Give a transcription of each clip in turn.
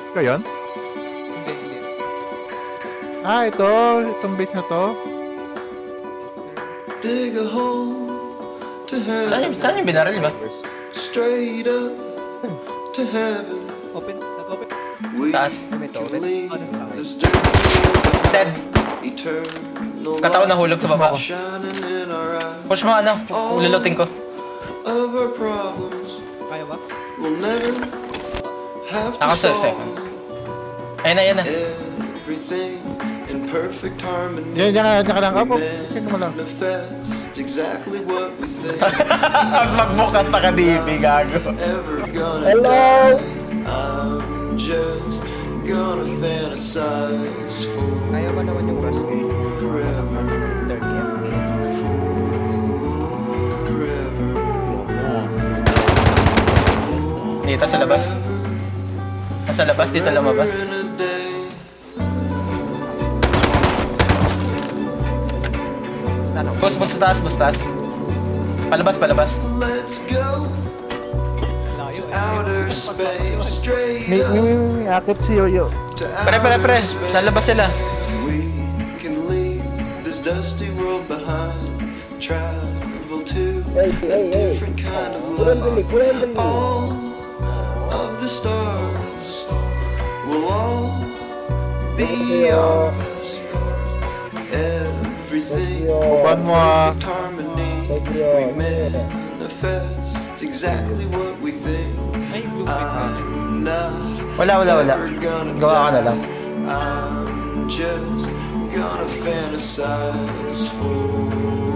Ikaw yun? Hindi, hindi. Ah, ito. Itong base na to. Dig a hole to heaven. Saan yung binaril ba? Straight up to heaven. Open, nag-open. We Taas. can leave Ano sa akin? this dirty world Dead. eternal Katawan nahulog sa baba. light shining in our eyes. Push mo ano, ululutin ko. Of our problems Kaya ba? we'll never have to Ako sa solve. second. Ayun na, ayun na. Everything in perfect harmony. Diyan ka lang. Apo, check mo lang. Manifest exactly what we think. Tapos magbukas na ka-DP, gago. Ever gonna Hello? die. I'm just gonna fantasize for Kaya ba naman yung Rust game? forever, Ano ng 30 FPS? forever. Dito sa labas. Nasa labas, dito lumabas. In a day, Tanong. Bus taas, bus taas. Palabas, palabas. let's go Layo eh. outer space, straight May akit si Yoyo. to Pre. Lalabas sila. We can leave this dusty world behind. Travel to a different kind of life. All of the stars will all be ours. Everything Uban mo ah. in harmony. We manifest exactly what we think. Ay, blueprint na. I'm not Wala. ever gonna Gawa ka na lang. I'm just gonna fantasize forever.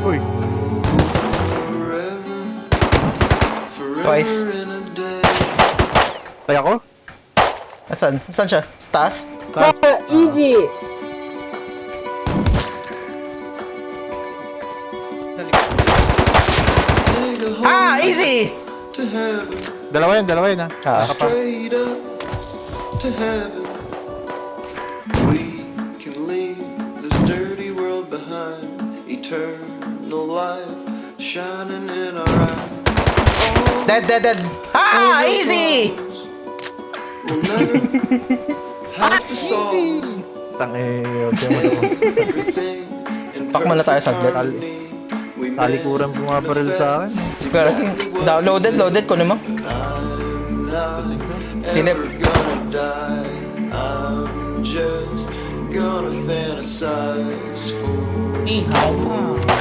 Uy. Twice. Kaya ko? Asan? Saan siya? Sa taas? Easy! Ah! Easy! Dalawa yun ha. Ah. Straight up to heaven. We can leave this dirty world behind. Eternal light shining in our eyes. Dead. Ah! Easy! We'll never have to solve Tangi. everything in Pakman na tayo saglit. harmony. We Talikuran bumabaril sa akin. Loaded ko naman. I'm not Silip. ever gonna die. I'm just gonna fantasize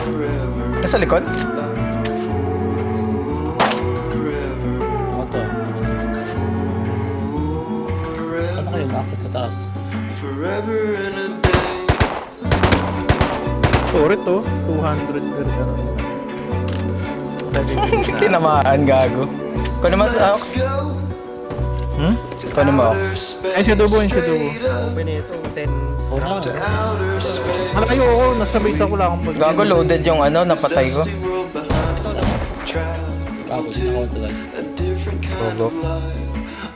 forever, Nasa likod? forever, forever, forever in a day. Sorry to. 200 Tinamaan, gago. Kunin mo, Ox. Let's go Hmm? Kunin mo, outer Ox. space, Ay, siya dubo, siya dubo. straight up Open ito, 10 scrap. to outer space. Malayo ako. Nasa base ako lang akong Gago, loaded yung ano, napatay ko. Dusty world behind. Travel to a different kind of life.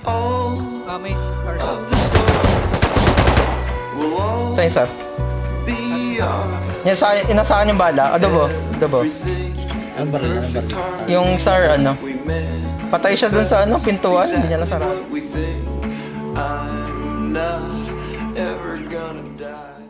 All May card of the stars will all Saan isa? be ours. Inasaan yung bala? Adobo. Everything Yung SAR, ano? we meant Patay siya dun sa ano, pintuan. Hindi niya nasara. what we think. I'm not ever gonna die.